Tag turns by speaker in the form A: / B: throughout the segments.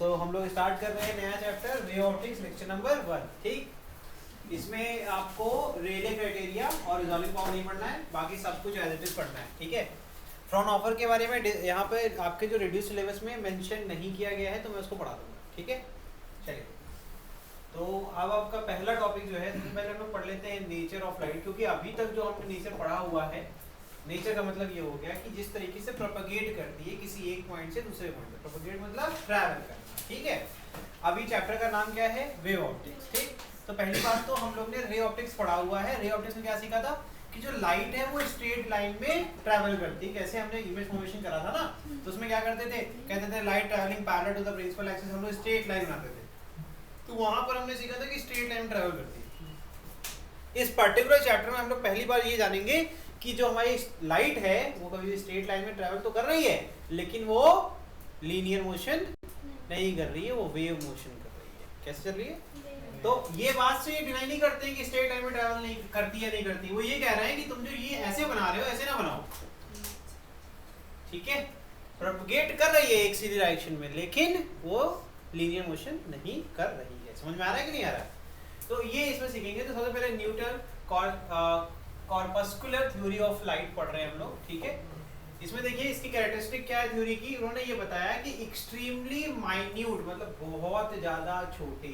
A: सो हम लोग स्टार्ट कर रहे हैं नया chapter ray optics lecture number 1। ठीक, इसमें आपको रेले क्राइटेरिया और रिजॉल्विंग पावर नहीं पढ़ना है, बाकी सब कुछ एज इट इज पढ़ना है। ठीक है, फ्रॉन ऑफर के बारे में यहाँ पे आपके जो रिड्यूस सिलेबस में मेंशन नहीं किया गया है तो मैं उसको पढ़ा दूंगा। ठीक है, चलिए तो अब आपका पहला टॉपिक जो है, सबसे पहले हम लोग पढ़ लेते हैं नेचर ऑफ लाइट, क्योंकि अभी तक जो हमने नेचर पढ़ा हुआ है, नेचर का मतलब ये हो गया कि जिस तरीके से प्रोपगेट करती है किसी एक पॉइंट से दूसरे पॉइंट पे, प्रोपगेट मतलब ट्रैवल करना। ठीक है, अभी चैप्टर का नाम क्या है, वेव ऑप्टिक्स। ठीक, तो पहली बात तो हम लोग ने रे ऑप्टिक्स पढ़ा हुआ है। रे ऑप्टिक्स में क्या सीखा था कि जो लाइट है वो स्ट्रेट लाइन में ट्रैवल करती है। कैसे हमने इमेज फॉर्मेशन करा था ना, तो उसमें क्या करते थे, कहते थे light travelling parallel to the principal axis, हम लोग स्ट्रेट लाइन बनाते थे। तो वहां पर हमने सीखा था कि स्ट्रेट लाइन ट्रैवल करती है। इस पर्टिकुलर चैप्टर में हम लोग पहली बार ये जानेंगे कि जो हमारी लाइट है वो कभी स्ट्रेट लाइन में ट्रैवल तो कर रही है, लेकिन वो लीनियर मोशन नहीं कर रही है, वो वेव मोशन कर रही है। कैसे चल रही है? तो ये बात से ये डिनाई नहीं करते हैं कि स्ट्रेट लाइन में ट्रैवल नहीं करती है, नहीं करती। वो ये कह रहे हैं कि तुम जो ये ऐसे बना रहे हो ऐसे ना बनाओ। ठीक है, प्रोपगेट कर रही है एक सीधी डायरेक्शन में, लेकिन वो लीनियर मोशन नहीं कर रही है। समझ में आ रहा है कि नहीं आ रहा है? तो ये इसमें सीखेंगे। तो सबसे पहले Newton corpuscular theory of light पढ़ रहे हैं हम लोग। ठीक है, इसमें देखिए इसकी कैरेक्टरिस्टिक क्या है थ्योरी की। उन्होंने ये बताया कि एक्सट्रीमली माइन्यूट मतलब बहुत ज्यादा छोटे,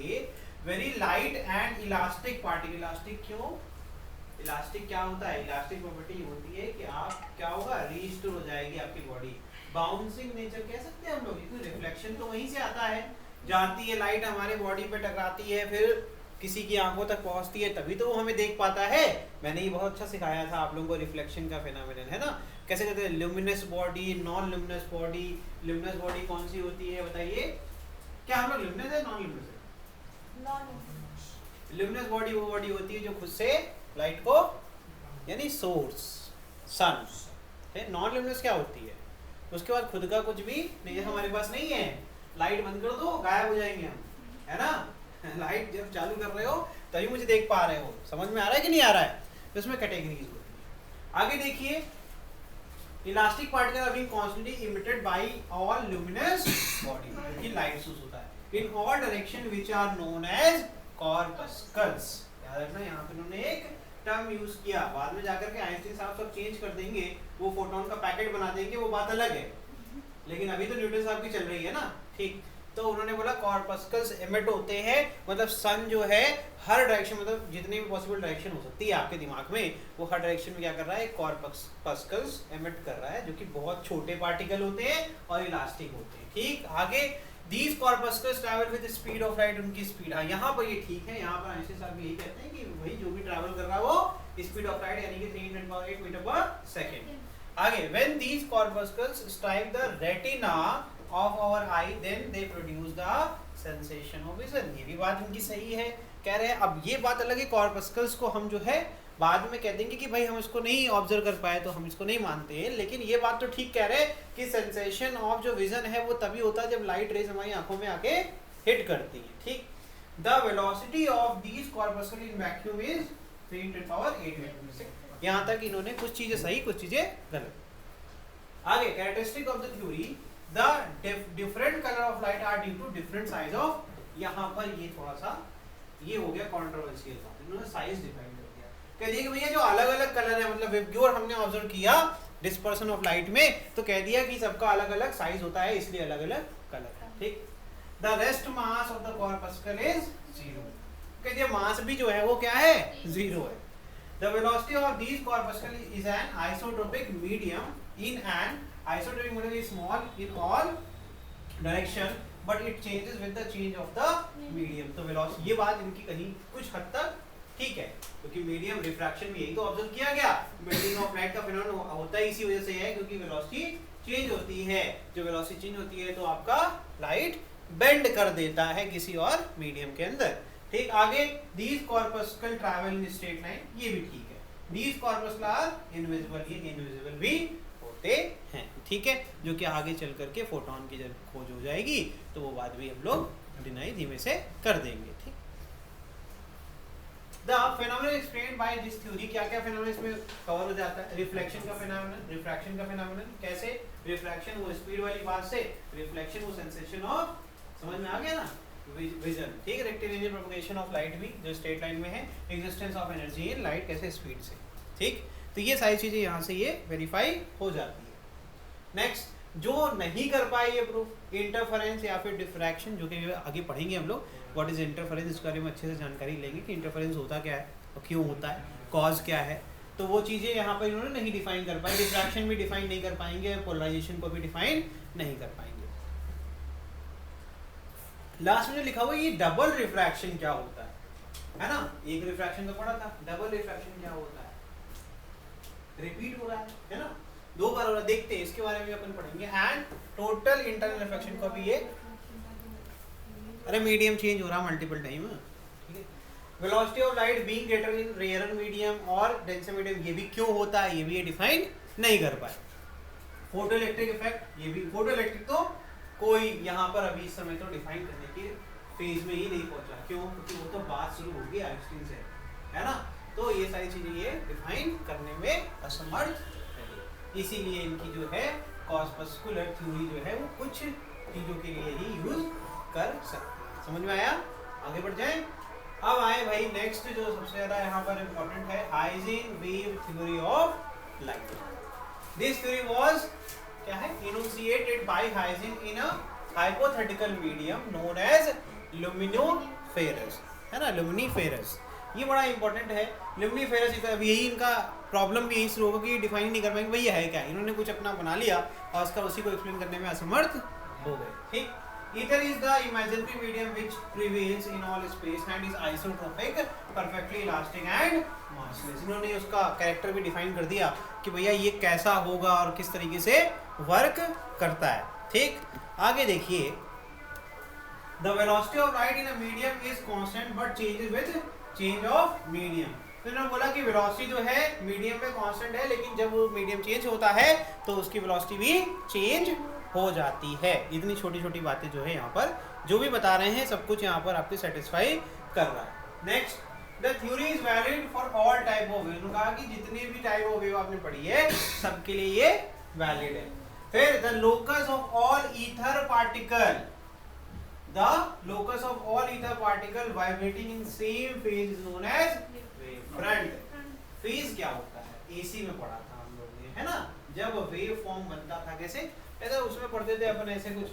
A: very light and elastic particle. Elastic क्यों? इलास्टिक क्या होता है? इलास्टिक प्रॉपर्टी होती है कि आप क्या होगा, रीस्टोर हो जाएगी आपकी बॉडी। बाउंसिंग नेचर कह सकते हैं हम लोग, क्योंकि रिफ्लेक्शन तो वहीं से आता है, जाती है लाइट हमारे बॉडी पे टकराती है, फिर किसी की आंखों तक पहुंचती है, तभी तो वो हमें देख पाता है। मैंने ये बहुत अच्छा सिखाया था आप लोगों को, रिफ्लेक्शन का फेनोमेनन है ना, कैसे कहते हैं, luminous body, non luminous body. Luminous body कौन सी होती है बताइए? क्या हम लोग ल्यूमिनस है नॉन ल्यूमिनस है? ल्यूमिनस बॉडी वो बॉडी होती है जो खुद से लाइट को, यानी सोर्स सन है। नॉन ल्यूमिनस क्या होती है? उसके बाद खुद का कुछ भी नहीं, हमारे पास नहीं है। लाइट बंद कर दो गायब हो जाएंगे हम, है ना। लाइट जब चालू कर रहे हो तभी मुझे देख पा रहे हो। समझ में आ रहा है कि नहीं आ रहा है? तो इसमें कैटेगरीज होती है। आगे देखिए, elastic particle are being constantly emitted by all luminous body, ये लाइट सोर्स होता है in all direction which are known as corpuscles. याद रखना, यहाँ पे उन्होंने एक टर्म यूज किया, बाद में जाकर के आइंस्टीन साहब सब चेंज कर देंगे, वो फोटोन का पैकेट बना देंगे, वो बात अलग है, लेकिन अभी तो न्यूटन साहब की चल रही है ना। ठीक, तो उन्होंने बोला कॉर्पस्कल्स एमिट होते हैं, मतलब सन जो है हर डायरेक्शन, मतलब जितनी भी पॉसिबल डायरेक्शन हो सकती है आपके दिमाग में, वो हर डायरेक्शन में क्या कर रहा है, कॉर्पस्कल्स एमिट कर रहा है, जो कि बहुत छोटे पार्टिकल होते हैं और इलास्टिक होते हैं। ठीक, आगे These corpuscles travel with the speed of light, उनकी स्पीड, हाँ यहाँ पर ये ठीक है, यहाँ पर आइंस्टीन साहब यही कहते हैं कि वही जो भी ट्रैवल कर रहा है वो स्पीड ऑफ लाइट यानी कि 310 मीटर पर सेकेंड। आगे, when these corpuscles strike the retina of our eye, then they produce the sensation of vision। ये भी बात इनकी सही है, कह रहे हैं। अब ये बात अलग है, कॉर्पस्कल्स को हम जो है बाद में कह देंगे कि भाई हम इसको नहीं ऑब्जर्व कर पाए तो हम इसको नहीं मानते हैं, लेकिन ये बात तो ठीक कह रहे हैं कि सेंसेशन ऑफ जो विजन है वो तभी होता है जब लाइट रेज हमारी आंखों में आके हिट करती है। ठीक, the velocity of these corpuscle in vacuum is 3×8। यहाँ तक इन्होंने कुछ चीजें सही कुछ चीजें गलत। आगे, characteristic of the theory, the different colour of light are due to different size of. यहाँ पर ये थोड़ा सा ये हो गया कंट्रोवर्शियल बात, इन्होंने साइज डिफाइन कर दिया, कह दिया कि भैया जो अलग अलग कलर है, मतलब वेवग्योर हमने ऑब्जर्व किया डिस्पर्सन ऑफ लाइट में, तो कह दिया कि सबका अलग अलग साइज होता है, इसलिए अलग अलग कलर है। ठीक, the rest mass of the corpuscle is 0, कह दिया मास भी जो है वो क्या है, 0 है। The velocity of these corpuscle is an isotropic medium in an isotropic medium is small in all direction but it changes with the change of the medium. तो वेलोसिटी, ये बात इनकी कहीं कुछ हद तक ठीक है, क्योंकि मीडियम रिफ्रैक्शन में यही तो ऑब्जर्व किया गया, बेंडिंग ऑफ लाइट का फिनोमेनन होता ही इसी वजह से है, क्योंकि वेलोसिटी चेंज होती है। जो वेलोसिटी चेंज होती है तो आपका लाइट बेंड कर देता है किसी और मीडियम के अंदर। ठीक, आगे, these corpuscle travel in straight line, ये भी ठीक है। दीज कॉर्पस्कल आर इनविजिबल, ये इनविजिबल भी होते हैं। ठीक है, जो कि आगे चल करके फोटोन की जब खोज हो जाएगी तो वो बात भी हम लोग डिनाई धीमे से कर देंगे। ठीक, the phenomenon explained by this theory, क्या क्या फेनोमेनन इसमें कवर हो जाता है? रिफ्लेक्शन का फेनोमेनन, रिफ्रैक्शन का फेनोमेनन, कैसे? रिफ्रैक्शन वो स्पीड वाली बात से, रिफ्लेक्शन वो सेंसेशन ऑफ समझ में आ गया ना, विजन, ठीक है। रेक्टिलिनियर प्रोपगेशन ऑफ लाइट भी जो स्ट्रेट लाइन में है, existence of energy in light कैसे स्पीड से, ठीक। तो ये सारी चीजें यहाँ से ये वेरीफाई हो जाती है। नेक्स्ट जो नहीं कर पाए ये प्रूफ, इंटरफेरेंस या फिर डिफ्रैक्शन, जो कि आगे पढ़ेंगे हम लोग व्हाट इज इंटरफेरेंस, इसके बारे में अच्छे से जानकारी लेंगे कि इंटरफेरेंस होता क्या है और क्यों होता है, कॉज क्या है। तो वो चीज़ें यहाँ पर इन्होंने नहीं डिफाइन कर पाई, डिफ्रैक्शन भी डिफाइन नहीं कर पाएंगे, पोलराइजेशन को भी डिफाइन नहीं कर पाएंगे। लास्ट में जो लिखा हुआ है ये डबल रिफ्रैक्शन क्या होता है ना, एक रिफ्रैक्शन तो पढ़ा था, डबल रिफ्रैक्शन क्या होता है, रिपीट हो रहा है ना, दो बार हो रहा है, देखते हैं इसके बारे में अपन पढ़ेंगे। एंड टोटल इंटरनल रिफ्रैक्शन को भी ये, अरे मीडियम चेंज हो रहा मल्टीपल टाइम, ठीक है। Velocity of light being greater in rare medium और डेंसर मीडियम, ये भी क्यों होता है ये भी ये डिफाइन नहीं कर पाए। फोटो इलेक्ट्रिक इफेक्ट, ये भी फोटो इलेक्ट्रिक तो कोई यहाँ पर अभी इस समय तो डिफाइन करने के फेज में ही नहीं पहुंचा, क्यों, क्योंकि वो तो बात शुरू होगी आइंस्टीन से, है ना। तो ये सारी चीजें ये डिफाइन करने में असमर्थ है, इसीलिए इनकी जो है कॉर्पस्कुलर थ्योरी जो है वो कुछ चीजों के लिए ही यूज कर सकते हैं। समझ में आया, आगे बढ़ जाए। अब आए भाई नेक्स्ट जो सबसे ज्यादा यहाँ पर इम्पोर्टेंट है, Huygens wave theory of light. This theory was क्या है, enunciated by Huygens in a hypothetical medium known as luminiferous, है ना, luminiferous। ये बड़ा इंपॉर्टेंट है luminiferous। अब यही इनका प्रॉब्लम भी यही शुरू होगा कि डिफाइन नहीं कर पाएंगे भाई ये है क्या, इन्होंने कुछ अपना बना लिया और उसका उसी को एक्सप्लेन करने में असमर्थ हो गए, ठीक। Ether is the imaginary medium which prevails in all space and is isotropic, perfectly elastic and massless। इन्होंने उसका कैरेक्टर भी डिफाइन कर दिया कि भैया ये कैसा होगा और किस तरीके से वर्क करता है, ठीक। आगे देखिए, the velocity of light in a medium is constant but changes with change of medium। तो इन्होंने बोला कि वेलोसिटी जो है मीडियम में कांस्टेंट है, लेकिन जब वो मीडियम चेंज होता है तो उसकी वेलोसिटी भी चेंज हो जाती है। इतनी छोटी छोटी बातें जो है यहाँ पर जो भी बता रहे हैं सब कुछ यहाँ पर आपको सेटिस्फाई कर रहा है। Next, the theory is valid for all type of wave. उन्होंने कहा कि जितने भी टाइप ऑफ वेव आपने पढ़ी है सबके लिए ये वैलिड है। फिर the locus of all ether particle, the locus of all ether particle vibrating in same phase is known as wave front. Phase क्या होता है, एसी में पढ़ा था हम लोग ने, है ना, जब वेव फॉर्म बनता था कैसे, ऐसा उसमें पढ़ते थे अपन, ऐसे कुछ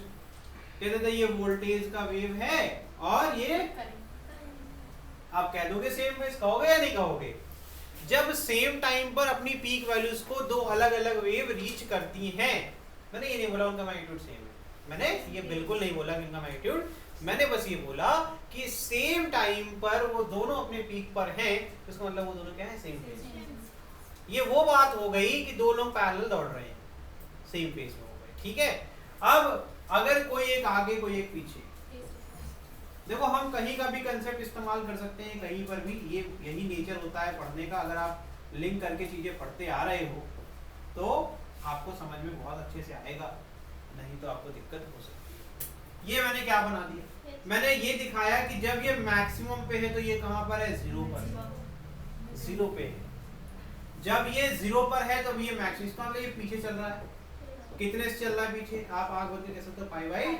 A: कहते थे ये वोल्टेज का वेव है और ये, आप कह दोगे सेम फेज, कहोगे या नहीं कहोगे। जब सेम टाइम पर अपनी पीक वैल्यूज को दो अलग अलग वेव रीच करती हैं, मैंने ये नहीं बोला उनका मैग्नीट्यूड सेम है, मैंने ये बिल्कुल नहीं बोला कि उनका मैग्नीट्यूड, मैंने बस ये बोला कि सेम टाइम पर वो दोनों अपने पीक पर हैं, इसका मतलब वो दोनों क्या है, सेम फेज। ये वो बात हो गई कि दो लोग पैरेलल दौड़ रहे हैं, सेम फेज में हो गए, ठीक है। अब अगर कोई एक आगे कोई एक पीछे, देखो हम कहीं का भी कंसेप्ट इस्तेमाल कर सकते हैं, कहीं पर भी, ये यही नेचर होता है पढ़ने का। अगर आप लिंक करके चीजें पढ़ते आ रहे हो तो आपको समझ में बहुत अच्छे से आएगा, नहीं तो आपको दिक्कत हो सकती है। ये मैंने क्या बना दिया, मैंने ये दिखाया कि जब ये मैक्सिमम पे है तो ये कहां पर है, 0 पर, 0 पे है। जब ये 0 पर है तो ये मैक्सिमम, इसका मतलब ये पीछे चल रहा है। कितने से चल रहा है पीछे, आप आग बोल के कह सकते हो पाई बाई,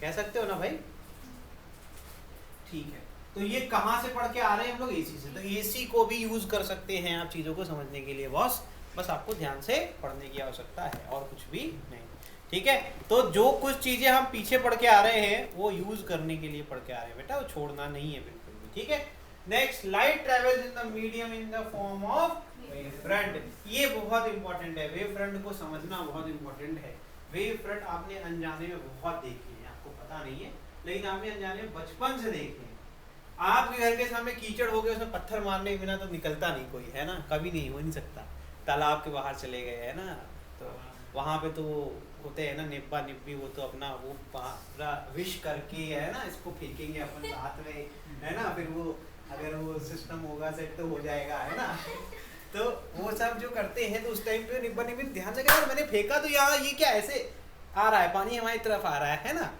A: कह सकते हो ना भाई, ठीक है। तो ये कहां से पढ़ के आ रहे हैं हम लोग, एसी से। तो एसी को भी यूज कर सकते हैं आप चीजों को समझने के लिए बॉस, बस आपको ध्यान से पढ़ने की आवश्यकता है और कुछ भी नहीं, ठीक है। तो जो कुछ चीजें हम पीछे पढ़ के आ रहे हैं वो यूज करने के लिए पढ़ के आ रहे हैं बेटा, वो छोड़ना नहीं है बिल्कुल भी, ठीक है। Next, light travels in the medium in the form of wave front. ये बहुत इंपॉर्टेंट है, वेव फ्रंट को समझना बहुत इंपॉर्टेंट है। वेव फ्रंट आपने अनजाने में बहुत देखे हैं, आपको पता नहीं है, लेकिन आपने अनजाने में बचपन से देखे हैं। आपके घर के सामने कीचड़ हो गया, उसमें पत्थर मारने के बिना तो निकलता नहीं कोई, है ना, कभी नहीं, हो नहीं सकता। तालाब के बाहर चले गए, है ना, तो वहाँ पे तो होते हैं ना निब्बा निब्बी, वो तो अपना वो पूरा विश करके, है ना, इसको फेंकेंगे अपन हाथ में, है ना, फिर वो अगर वो सिस्टम होगा सेट तो हो जाएगा, है ना। तो वो सब जो करते हैं तो उस टाइम पे निब्बा निब्बी ध्यान से कहा, मैंने फेंका तो यहाँ ये क्या ऐसे आ रहा है, पानी हमारी तरफ आ रहा है ना।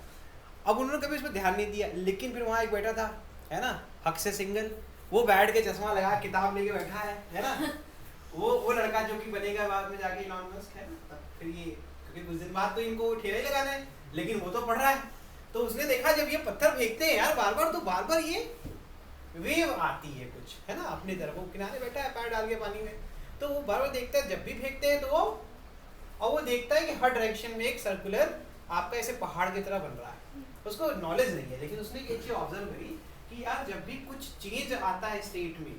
A: अब उन्होंने कभी इसमें ध्यान नहीं दिया, लेकिन फिर वहाँ एक बैठा था, है ना, हक से सिंगल, वो बैठ के चश्मा लगा किताब लेके बैठा है ना। वो लड़का जो कि बनेगा बाद में जाके इलॉन मस्क, है ना। फिर ये क्योंकि कुछ दिन बाद तो इनको ठेला ही लगाना है, लेकिन वो तो पढ़ रहा है, तो उसने देखा जब ये पत्थर फेंकते हैं यार बार बार, तो बार बार ये वेव आती है कुछ, है ना, अपनी तरफ। वो किनारे बैठा है पैर डाल के पानी में, तो वो बार बार देखता है, जब भी फेंकते हैं तो वो, और वो देखता है कि हर डायरेक्शन में एक सर्कुलर आपका ऐसे पहाड़ की तरह बन रहा है। उसको नॉलेज नहीं है, लेकिन उसने एक चीज ऑब्जर्व करी कि यार जब भी कुछ चेंज आता है स्टेट में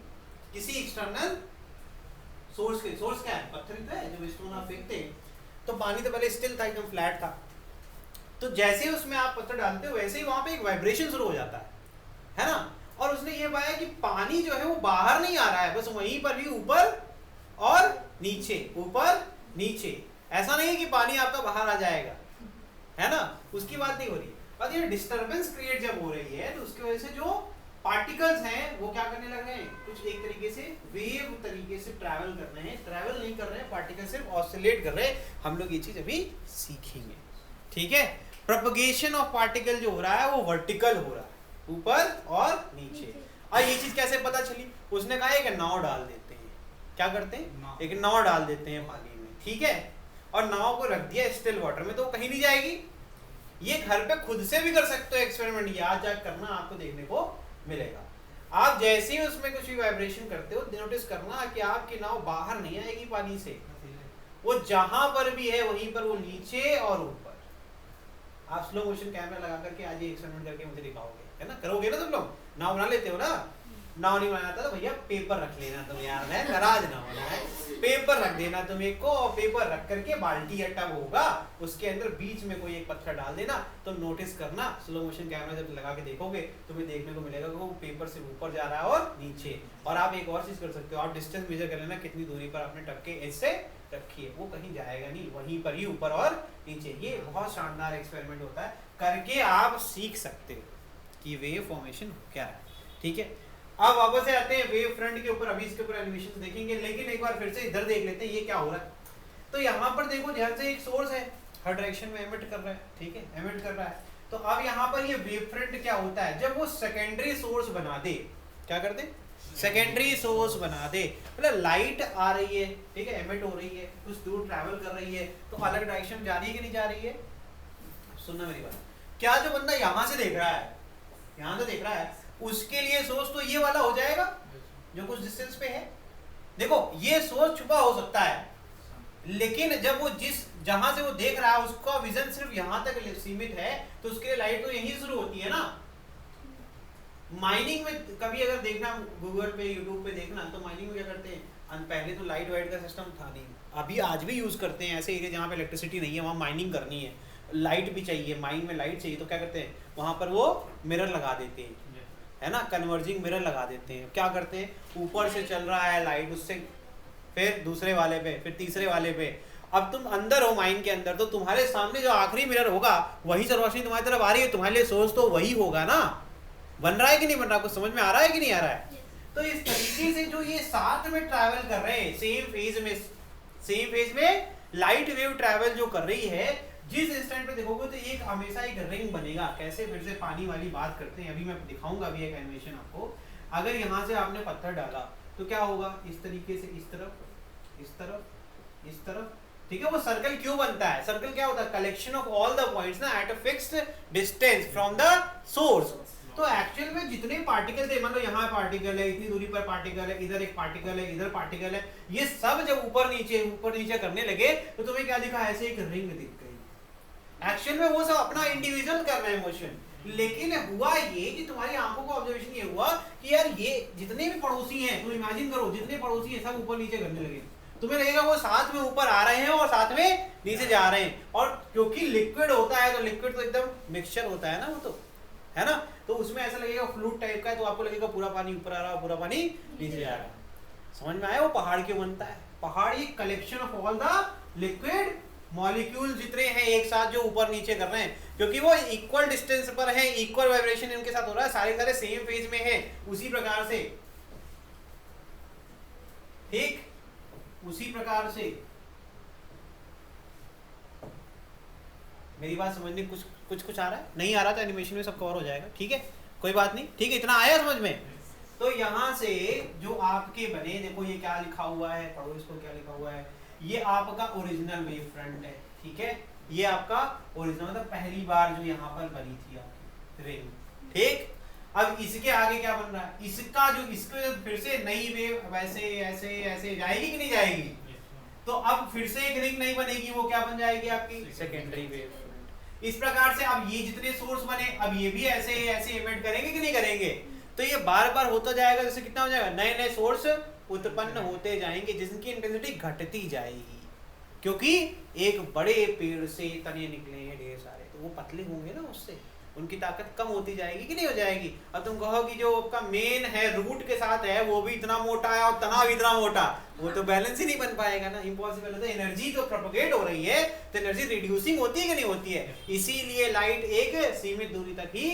A: किसी एक्सटर्नल सोर्स के, सोर्स क्या है, पत्थर ही तो है, जब स्टोन आप फेंकते हैं तो पानी तो पहले स्टिल था, एकदम फ्लैट था, तो जैसे ही उसमें आप पत्थर डालते हो वैसे ही वहां पे एक वाइब्रेशन शुरू हो जाता है ना। और उसने ये पाया कि पानी जो है वो बाहर नहीं आ रहा है, बस वहीं पर भी ऊपर और नीचे, ऊपर नीचे। ऐसा नहीं है कि पानी आपका बाहर आ जाएगा, है ना, उसकी बात नहीं हो रही। और ये डिस्टरबेंस क्रिएट जब हो रही है तो उसकी वजह से जो पार्टिकल्स हैं वो क्या करने लग रहे हैं, कुछ एक तरीके से वेव तरीके से ट्रैवल कर रहे हैं, ट्रैवल नहीं कर रहे हैं, पार्टिकल सिर्फ ऑसिलेट कर रहे हैं। हम लोग ये चीज अभी सीखेंगे, ठीक है। प्रोपगेशन ऑफ पार्टिकल जो हो रहा है वो वर्टिकल हो रहा है, ऊपर और नीचे। और ये चीज कैसे पता चली, उसने कहा एक नाव डाल देते हैं, क्या करते हैं, एक नाव डाल देते हैं पानी में, ठीक है, और नाव को रख दिया स्टिल वाटर में, तो वो कहीं नहीं जाएगी। ये घर पे खुद से भी कर सकते हो एक्सपेरिमेंट, याद जाग करना, आपको देखने को मिलेगा। आप जैसे ही उसमें कुछ भी वाइब्रेशन करते हो नोटिस करना कि आपकी नाव बाहर नहीं आएगी पानी से, वो जहां पर भी है वहीं पर वो नीचे और ऊपर। आप स्लो मोशन कैमरा लगा करके आज ये एक्सपेरिमेंट करके मुझे दिखाओगे, है ना, करोगे ना तुम लोग। नाव बना लेते हो ना, नाव नहीं बनाता तो भैया पेपर रख लेना तुम यार, मैं नाराज ना होना है, पेपर रख देना तुम एक को, और पेपर रख करके बाल्टी या टब होगा उसके अंदर बीच में कोई एक पत्थर डाल देना, तो नोटिस करना स्लो मोशन कैमरा जब लगा के देखोगे तुम्हें देखने को मिलेगा कि वो पेपर से ऊपर जा रहा है और नीचे। और आप एक और चीज कर सकते हो, आप डिस्टेंस मेजर कर लेना कितनी दूरी पर आपने टब के एज से रखी है, वो कहीं जाएगा नहीं, वहीं पर ही ऊपर और नीचे। ये बहुत शानदार एक्सपेरिमेंट होता है, करके आप सीख सकते हो कि वेव फॉर्मेशन क्या है, ठीक है। अब वापस से आते हैं वेव फ्रंट के ऊपर, अभी इसके ऊपर एनिमेशन देखेंगे, लेकिन एक बार फिर से इधर देख लेते हैं ये क्या हो रहा है। तो यहाँ पर देखो ध्यान से, एक सोर्स है हर डायरेक्शन में एमिट कर रहा है, ठीक है, एमिट कर रहा है। तो अब यहाँ पर ये वेव फ्रंट क्या होता है, जब वो सेकेंडरी सोर्स बना दे, क्या करते, सेकेंडरी सोर्स बना दे, मतलब लाइट आ रही है, ठीक है, एमिट हो रही है, कुछ दूर ट्रैवल कर रही है, तो अलग डायरेक्शन जा रही है कि नहीं जा रही है। सुनना मेरी बात, क्या जो बंदा यहाँ से देख रहा है, यहाँ से देख रहा है, उसके लिए सोर्स तो ये वाला हो जाएगा जो कुछ डिस्टेंस पे है। देखो ये सोर्स छुपा हो सकता है, लेकिन जब वो जिस जहां से वो देख रहा है उसका विजन सिर्फ यहां तक सीमित है, तो उसके लिए लाइट तो यहीं शुरू होती है ना। माइनिंग में कभी अगर देखना, गूगल पे यूट्यूब पे देखना, तो माइनिंग में क्या करते हैं, पहले तो लाइट वाइट का सिस्टम था नहीं, अभी आज भी यूज करते हैं ऐसे एरिया जहाँ पे इलेक्ट्रिसिटी नहीं है, वहाँ माइनिंग करनी है, लाइट भी चाहिए, माइन में लाइट चाहिए, तो क्या करते हैं वहां पर वो मिरर लगा देते हैं, है ना, कन्वर्जिंग मिरर लगा देते हैं। क्या करते हैं, ऊपर से चल रहा है लाइट, उससे फिर दूसरे वाले पे, फिर तीसरे वाले पे। अब तुम अंदर हो माइन के अंदर, तो तुम्हारे सामने जो आखिरी मिरर होगा वही से रोशनी तुम्हारी तरफ आ रही है, तुम्हारे लिए सोर्स तो वही होगा ना। बन रहा है कि नहीं बन रहा, कुछ समझ में आ रहा है कि नहीं आ रहा है। तो इस तरीके से जो ये साथ में ट्रैवल कर रहे हैं, सेम फेज में लाइट वेव ट्रैवल जो कर रही है, जिस इंस्टेंट पे देखोगे तो एक हमेशा एक रिंग बनेगा। कैसे, फिर से पानी वाली बात करते हैं, अभी मैं दिखाऊंगा अभी एक एनिमेशन आपको। अगर यहाँ से आपने पत्थर डाला तो क्या होगा, इस तरीके से इस तरफ, इस तरफ, इस तरफ, ठीक है। वो सर्कल क्यों बनता है, सर्कल क्या होता है, collection of all the points ना at a fixed distance from the source. तो एक्चुअल में जितने पार्टिकल थे, मान लो यहाँ पार्टिकल है, इतनी दूरी पर पार्टिकल है, इधर एक पार्टिकल है, इधर पार्टिकल है, ये सब जब ऊपर नीचे करने लगे तो तुम्हें क्या दिखा, ऐसे एक रिंग दिख गई। एक्चुअल में वो सब अपना इंडिविजुअल कर रहे हैं मोशन, लेकिन हुआ ये कि तुम्हारी आंखों को ऑब्जर्वेशन ये हुआ कि यार ये जितने भी पड़ोसी हैं, तुम इमेजिन करो जितने पड़ोसी हैं सब ऊपर नीचे करने लगे, तुम्हें लगेगा वो साथ में ऊपर आ रहे हैं और साथ में नीचे जा रहे हैं। और क्योंकि लिक्विड होता है तो लिक्विड तो एकदम मिक्सचर होता है ना, वो तो है ना, तो उसमें ऐसा लगेगा फ्लूइड टाइप का है, तो आपको लगेगा पूरा पानी ऊपर आ रहा है, पूरा पानी नीचे जा रहा है। समझ में आया, वो पहाड़ क्यों बनता है, पहाड़ एक collection of all the liquid molecule जितने हैं एक साथ जो ऊपर नीचे कर रहे हैं, क्योंकि वो इक्वल डिस्टेंस पर हैं, इक्वल वाइब्रेशन इनके साथ हो रहा है, सारे सेम फेज में हैं, उसी प्रकार से, ठीक, उसी प्रकार से। मेरी बात समझने कुछ आ रहा है, नहीं आ रहा तो एनिमेशन में सब कवर हो जाएगा, ठीक है, कोई बात नहीं, ठीक है, इतना आया समझ में। तो यहाँ से जो आपके बने, देखो ये क्या लिखा हुआ है, पढ़ो इसको, क्या लिखा हुआ है, ये आपका ओरिजिनल वेव फ्रंट है, ठीक है, ये आपका ओरिजिनल मतलब पहली बार जो यहाँ पर बनी थी आपकी रिंग, ठीक। अब इसके आगे क्या बन रहा है, इसका जो इसको फिर से नई वेव वैसे ऐसे ऐसे जाएगी कि नहीं जाएगी, तो अब फिर से एक रिंग नहीं बनेगी, वो क्या बन जाएगी आपकी सेकेंडरी वेव। इस प्रकार से अब ये जितने सोर्स बने अब ये भी ऐसे ऐसे इमिट करेंगे कि नहीं करेंगे, तो ये बार बार होता जाएगा, जैसे कितना हो जाएगा, नए नए सोर्स उत्पन्न होते जाएंगे जिनकी इंटेंसिटी घटती जाएगी, क्योंकि एक बड़े पेड़ से तने निकले हैं ढेर सारे, तो वो पतले होंगे ना, उससे उनकी ताकत कम होती जाएगी कि नहीं हो जाएगी। अब तुम कहो कि जो आपका मेन है रूट के साथ है वो भी इतना मोटा है और तना भी इतना मोटा, वो तो बैलेंस ही नहीं बन पाएगा ना, इम्पॉसिबल है। तो एनर्जी तो प्रोपोगेट हो रही है तो एनर्जी रिड्यूसिंग होती है कि नहीं होती है, इसीलिए लाइट एक सीमित दूरी तक ही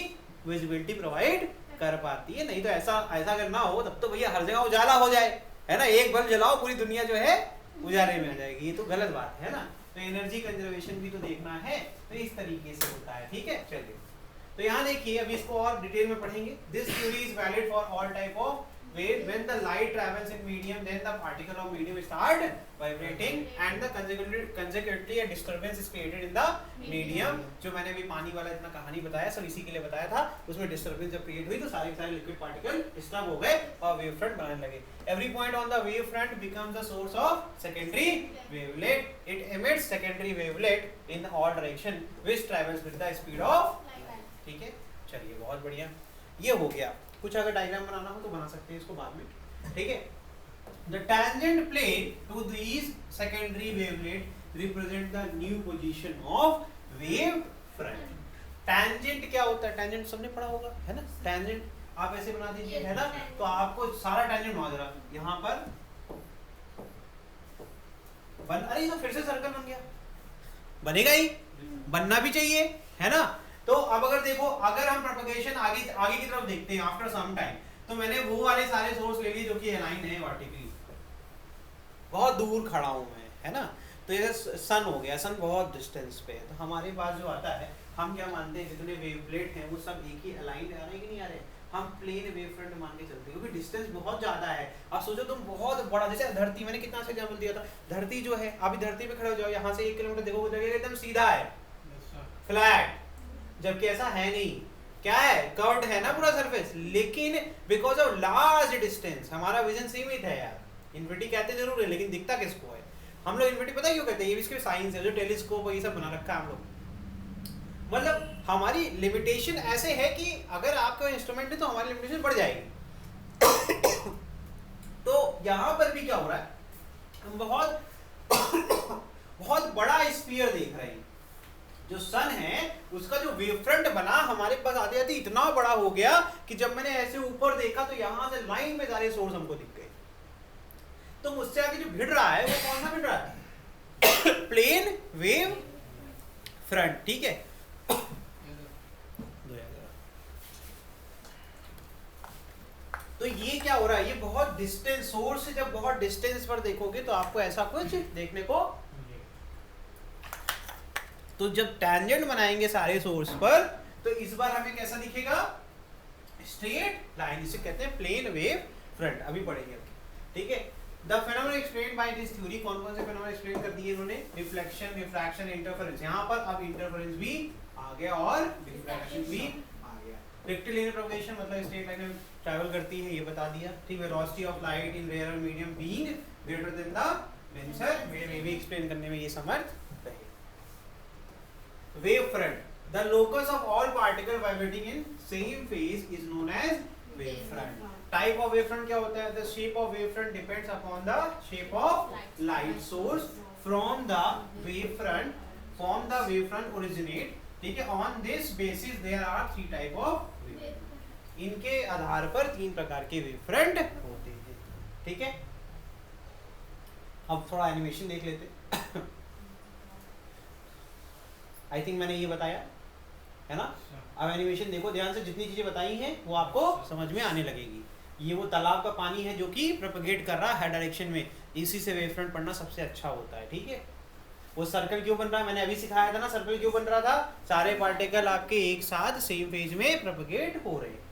A: विजिबिलिटी प्रोवाइड कर पाती है। नहीं तो ऐसा अगर ना हो तब तो भैया हर जगह उजाला हो जाए, है ना, एक बल्ब जलाओ पूरी दुनिया जो है उजाले में आ जाएगी, ये तो गलत बात है ना। तो एनर्जी कंजर्वेशन भी तो देखना है, तो इस तरीके से होता है, ठीक है। चलिए तो यहाँ देखिए अभी इसको और डिटेल में पढ़ेंगे। This theory is valid for all type of wave. When the light travels in medium, then the particle of medium start vibrating and the consequently a disturbance is created in the medium. जो मैंने भी पानी वाला इतना कहानी बताया सब इसी के लिए बताया था, उसमें डिस्टर्बेंस जब क्रिएट हुई तो सारे लिक्विड पार्टिकल डिस्टर्ब हो गए और वेव फ्रंट बनाने लगे. Every point on the wave front becomes the source of secondary wavelet. It emits secondary wavelet in all direction which travels with the speed of light. ठीक है, चलिए बहुत बढ़िया, ये हो गया. कुछ अगर डायग्राम बनाना हो तो बना सकते हैं इसको बाद में, ठीक है. The tangent plane to these secondary wavelet represent the new position of wave front. Tangent क्या होता है, tangent सबने पढ़ा होगा, है ना. Tangent आप ऐसे बना दीजिए, है ना, तो आपको सारा tangent मान जरा यहाँ पर अरे ये तो फिर से सर्कल बन गया, बनेगा ही, बनना भी चाहिए, है ना. तो अब अगर देखो, अगर हम प्रोपगेशन आगे की तरफ देखते हैं आफ्टर सम टाइम, तो मैंने वो वाले सारे सोर्स ले लिए जो कि अलाइन है वर्टिकली, बहुत दूर खड़ा हूं मैं, है ना. तो ये सन हो गया, सन बहुत डिस्टेंस पे है, तो हमारे पास जो आता है हम क्या मानते हैं, जितने वेवलेट हैं वो सब एक ही अलाइन आ रहे हैं कि नहीं आ रहे, हम प्लेन वेव फ्रंट मान के चलते हैं, क्योंकि डिस्टेंस बहुत ज्यादा है. अब सोचो तुम बहुत बड़ा, जैसे धरती, मैंने कितना अच्छा एग्जांपल दिया था, धरती जो है, अभी धरती पे खड़े हो जाओ, यहाँ से 1 किलोमीटर देखो, जगह एकदम सीधा है, फ्लैट, जबकि ऐसा है नहीं, क्या है, कर्व्ड है ना पूरा सरफेस, लेकिन बिकॉज ऑफ लार्ज डिस्टेंस हमारा विजन सीमित है यार. इन्फिनिटी कहते जरूर है लेकिन दिखता किसको है, हम लोग इन्फिनिटी पता क्यों कहते हैं, ये इसके साइंस है, जो टेलीस्कोप ये सब बना रखा है हम लोग. मतलब हमारी लिमिटेशन ऐसे है कि अगर आपका इंस्ट्रूमेंट है तो हमारी लिमिटेशन बढ़ जाएगी. तो यहाँ पर भी क्या हो रहा है, हम बहुत बहुत बड़ा स्फीयर देख रहे हैं. जो सन है उसका जो वेव फ्रंट बना हमारे पास आते आते इतना बड़ा हो गया कि जब मैंने ऐसे ऊपर देखा तो यहाँ से लाइन में सारे सोर्स हमको दिख गए. तो मुझसे आगे जो भिड़ रहा है वो कौन सा भिड़ रहा है, प्लेन वेव फ्रंट, ठीक है. तो ये क्या हो रहा है, ये बहुत डिस्टेंस सोर्स से जब बहुत डिस्टेंस पर देखोगे तो आपको ऐसा कुछ देखने को, तो जब टैंजेंट बनाएंगे सारे सोर्स पर तो इस बार हमें कैसा दिखेगा, स्ट्रेट लाइन, जिसे कहते हैं प्लेन वेव फ्रंट. अभी पढ़ेंगे, ठीक है. The phenomenon explained by this theory, कौन कौन से फेनोमेनन एक्सप्लेन कर दिए इन्होंने, रिफ्लेक्शन, रिफ्रैक्शन, इंटरफेरेंस. यहाँ पर अब इंटरफेरेंस भी आ गया और रिफ्रैक्शन भी आ गया. रेक्टिलिनियर प्रोपगेशन मतलब स्ट्रेट लाइन में ट्रैवल करती है, ये बता दिया, ठीक. Velocity of light in rare medium being greater than the denser, ये भी एक्सप्लेन करने में ये समर्थ. Wave front, the locus of all particle vibrating in same phase is known as wave front. Type of wave front क्या होता है, the shape of wave front depends upon the shape of light source from the wave front originate, ठीक है. On this basis there are 3 type of wave. इनके आधार पर 3 प्रकार के wave front होते हैं, ठीक है. अब थोड़ा एनिमेशन देख लेते हैं. आई थिंक मैंने ये बताया है ना. अब एनिमेशन देखो ध्यान से, जितनी चीजें बताई हैं वो आपको समझ में आने लगेगी. ये वो तालाब का पानी है जो कि प्रोपगेट कर रहा है डायरेक्शन में, इसी से वेव फ्रंट पढ़ना सबसे अच्छा होता है, ठीक है. वो सर्कल क्यों बन रहा है, मैंने अभी सिखाया था ना, सर्कल क्यों बन रहा था, सारे पार्टिकल आपके एक साथ सेम फेज में प्रोपगेट हो रहे हैं.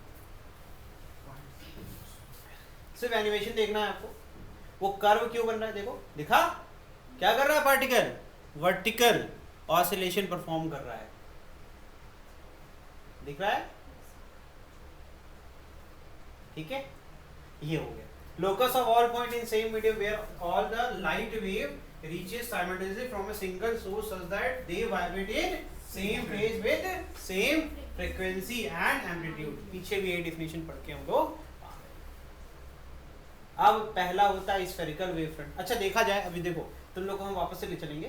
A: सिर्फ एनिमेशन देखना है आपको. वो कर्व क्यों बन रहा है, देखो दिखा क्या कर रहा है, पार्टिकल वर्टिकल ऑसिलेशन परफॉर्म कर रहा है, दिख रहा है, ठीक है, ये हो गया locus of all point in same medium where all the light wave reaches simultaneously from a single source such that they vibrate in same phase with same frequency and amplitude। पीछे भी ये definition पढ़ के हम लोग। अब पहला होता है स्फेरिकल वेव फ्रंट। अच्छा देखा जाए, अभी देखो तुम लोग को हम वापस से ले चलेंगे,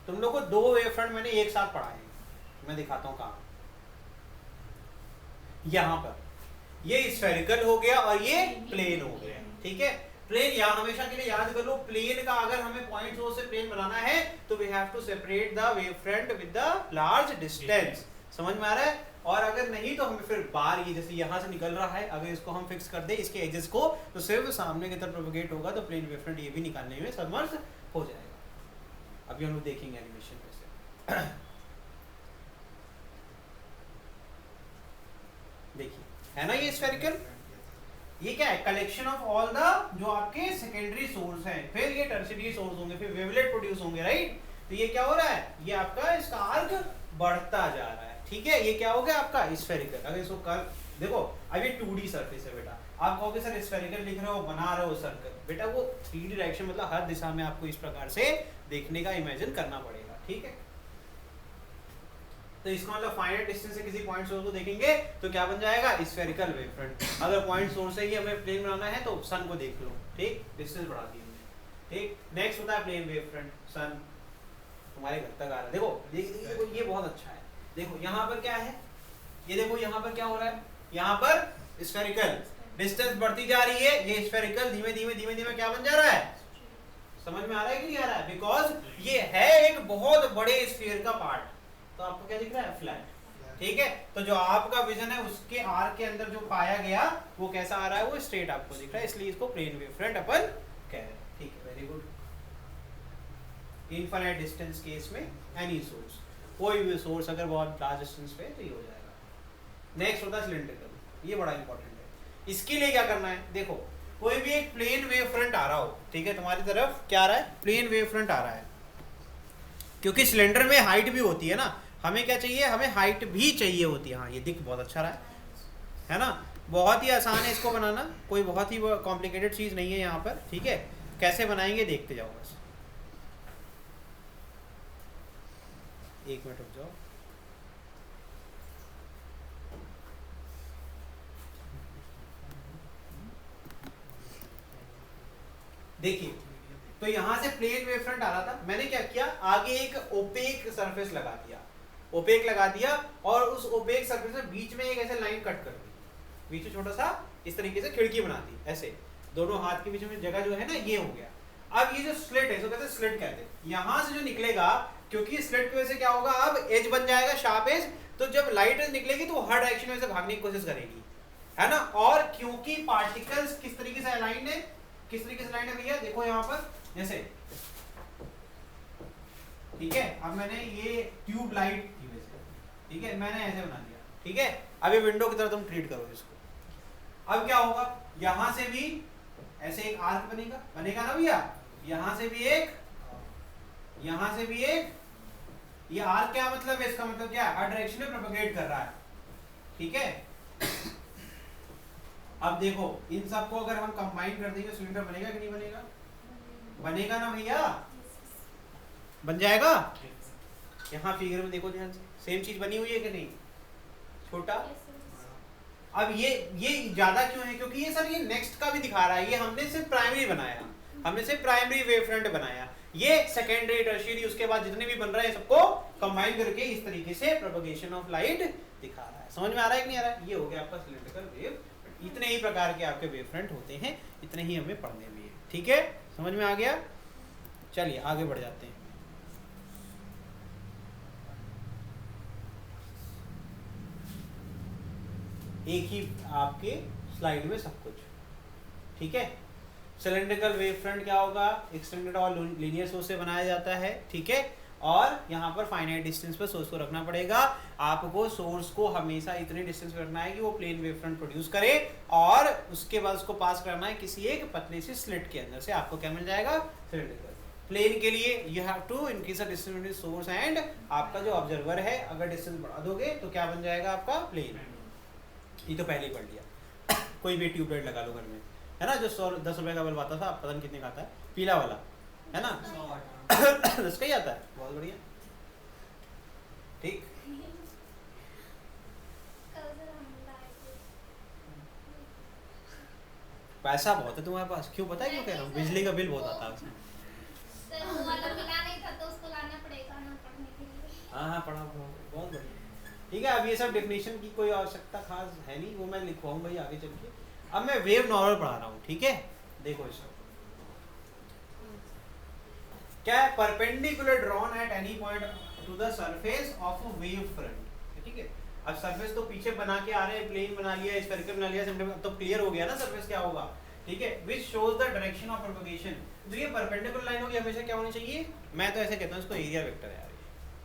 A: तुम लोग को दो वेव फ्रंट मैंने एक साथ पढ़ाए हैं, मैं दिखाता हूँ कहाँ। यहाँ पर ये स्फेरिकल हो गया और ये प्लेन हो गया, ठीक है। प्लेन यहाँ हमेशा के लिए याद कर लो, प्लेन का अगर हमें पॉइंट सोर्स से प्लेन बनाना है तो we have to separate the wave front with the large distance. समझ में आ रहा है? और अगर नहीं तो हमें फिर बार ये जैसे यहाँ से निकल रहा है, अगर इसको हम फिक्स कर दे इसके एजेस को, तो सिर्फ सामने की तरफ प्रोपेगेट होगा, तो प्लेन वेव फ्रंट ये भी निकालने में समर्थ हो जाएगा। अभी हम लोग देखेंगे एनिमेशन में से। देखिए है ना ये स्फेरिकल, ये क्या है, कलेक्शन ऑफ ऑल द जो आपके सेकेंडरी सोर्स हैं, फिर ये टर्शियरी सोर्स होंगे, फिर वेवलेट प्रोड्यूस होंगे, राइट। तो ये क्या हो रहा है, ये आपका इसका आर्क बढ़ता जा रहा है, ठीक है। ये क्या हो गया आपका स्फेरिकल। अगर इसको कर देखो, अब ये 2D सरफेस है बेटा, आप कहोगे सर स्फेरिकल लिख रहे हो, बना रहे हो सर्कल, बेटा वो 3D डायरेक्शन मतलब हर दिशा में आपको इस प्रकार से देखने का इमेजिन करना पड़ेगा, ठीक है। तो इसका मतलब फाइनाइट डिस्टेंस से किसी पॉइंट सोर्स को देखेंगे तो क्या बन जाएगा, स्फेरिकल वेव फ्रंट। अगर पॉइंट सोर्स से ही हमें प्लेन बनाना है तो सन को देख लो, ठीक, डिस्टेंस बढ़ा दी हमने, ठीक। नेक्स्ट होता है प्लेन वेव फ्रंट, सन तुम्हारे घर तक आ रहा है। देखो देखो ये बहुत अच्छा है, देखो यहाँ पर क्या है, ये देखो यहाँ पर क्या हो रहा है, यहाँ पर स्फेरिकल डिस्टेंस बढ़ती जा रही है, ये स्फेरिकल धीमे धीमे धीमे धीमे क्या बन जा रहा है, समझ में आ रहा है कि नहीं आ रहा है, बिकॉज ये है एक बहुत बड़े स्फीयर का पार्ट। तो आपको क्या दिख रहा है, फ्लैट, ठीक है। तो जो आपका विजन है उसके आर्क के अंदर जो पाया गया वो कैसा आ रहा है, वो स्ट्रेट आपको दिख रहा है, इसलिए इसको प्लेन वेव फ्रंट अपन कह रहे हैं, ठीक है, very good. Infinite distance case में एनी सोर्स, कोई भी सोर्स अगर बहुत लार्ज डिस्टेंस पे तो ये हो जाएगा। नेक्स्ट होता है सिलिंड्रिकल, ये बड़ा इंपॉर्टेंट है। इसके लिए क्या करना है, देखो कोई भी एक प्लेन वेव फ्रंट आ रहा हो, ठीक है, तुम्हारी तरफ क्या आ रहा है, प्लेन वेव फ्रंट आ रहा है, क्योंकि सिलेंडर में हाइट भी होती है ना, हमें क्या चाहिए, हमें हाइट भी चाहिए होती है। हाँ ये दिख बहुत अच्छा रहा है ना, बहुत ही आसान है इसको बनाना, कोई बहुत ही कॉम्प्लिकेटेड चीज़ नहीं है यहाँ पर, ठीक है। कैसे बनाएंगे देखते जाओ बस, एक मिनट रुक जाओ। देखिए तो यहाँ से प्लेन वेव फ्रंट आ रहा था, मैंने क्या किया, आगे एक ओपेक सरफेस लगा दिया, ओपेक लगा दिया, और उस ओपेक सरफेस में बीच में एक ऐसे लाइन कट कर दी, बीच में छोटा सा इस तरीके से खिड़की बना दी, ऐसे दोनों हाथ के बीच में जगह जो है ना, ये हो गया। अब ये जो स्लिट है, इसको कहते हैं स्लिट कहते हैं, यहाँ से जो निकलेगा, क्योंकि स्लिट की वजह से क्या होगा, अब एज बन जाएगा, शार्प एज, तो जब लाइट एज निकलेगी तो हर डायरेक्शन में से भागने की कोशिश करेगी, है ना। और क्योंकि पार्टिकल्स किस तरीके से अलाइन है, किस तरीके से अलाइन है भैया, देखो यहाँ पर जैसे, ठीक है। अब मैंने ये ट्यूब लाइट थी वैसे, ठीक है, मैंने ऐसे बना दिया, ठीक है। अभी विंडो की तरह तुम ट्रीट करो इसको। अब क्या होगा, यहां से भी ऐसे एक आर्क बनेगा, बनेगा ना भैया, यहां से भी एक, यहां से भी एक, ये आर्क क्या मतलब है, इसका मतलब क्या है, हर डायरेक्शन में प्रोपेगेट कर रहा है, ठीक है। अब देखो इन सबको अगर हम कंबाइन कर देंगे सिलेंडर बनेगा कि नहीं बनेगा, बनेगा ना भैया, बन जाएगा। यहाँ फिगर में देखो ध्यान से, सेम चीज बनी हुई है कि नहीं, छोटा। अब ये ज्यादा क्यों है, क्योंकि ये सर ये नेक्स्ट का भी दिखा रहा है, ये हमने सिर्फ प्राइमरी बनाया, हमने सिर्फ प्राइमरी वेव फ्रंट बनाया, ये सेकेंडरी टर्शियरी उसके बाद जितने भी बन रहे हैं सबको कंबाइन करके इस तरीके से प्रोपगेशन ऑफ लाइट दिखा रहा है। समझ में आ रहा है कि नहीं आ रहा है, ये हो गया आपका सिलिंड्रिकल वेव। इतने ही प्रकार के आपके वेव फ्रंट होते हैं, इतने ही हमें पढ़ने भी है, ठीक है, समझ में आ गया। चलिए आगे बढ़ जाते हैं। एक ही आपके स्लाइड में सब कुछ, ठीक है। सिलिंड्रिकल वेव फ्रंट क्या होगा, एक्सटेंडेड और लीनियर सोर्स से बनाया जाता है, ठीक है। और यहाँ पर फाइनाइट डिस्टेंस पर सोर्स को रखना पड़ेगा, आपको सोर्स को हमेशा इतने डिस्टेंस पर रखना है कि वो प्लेन वेव फ्रंट प्रोड्यूस करे, और उसके बाद उसको पास करना है किसी एक पतली सी स्लिट के अंदर से, आपको क्या मिल जाएगा, सिलिंड्रिकल। प्लेन के लिए you have to increase the distance between source and आपका जो ऑब्जर्वर है, अगर डिस्टेंस बढ़ा दोगे तो क्या बन जाएगा आपका प्लेन। ये तो पहले ही पढ़ लिया। कोई भी ट्यूबलाइट लगा लो घर में, है ना, जो 10 रुपए का बल्ब आता था, पता नहीं कितने का आता है, पीला वाला, है ना, उसका ही आता है, बहुत बढ़िया, ठीक। पैसा बहुत है तुम्हारे पास, क्यों पता है क्यों कह रहा हूँ, बिजली का बिल बहुत आता है उसमें। हाँ पढ़ा बहुत बढ़िया, ठीक है। अब ये सब डेफिनेशन की कोई आवश्यकता खास है नहीं, वो मैं लिखवाऊंगा ही आगे चल के। अब मैं वेव नॉर्मल पढ़ा रहा हूँ, ठीक है। देखो इसको क्या है, perpendicular drawn at any point two the surface of a wave front, ठीक है। अब सरफेस तो पीछे बना के आ रहे हैं, प्लेन बना लिया, स्फेरिकल बना लिया, तो क्लियर हो गया ना सरफेस क्या होगा, ठीक है। Which shows the direction of propagation. तो ये परपेंडिकुलर लाइन होगी, हमेशा क्या होनी चाहिए, मैं तो ऐसे कहता हूँ इसको एरिया वेक्टर है यार।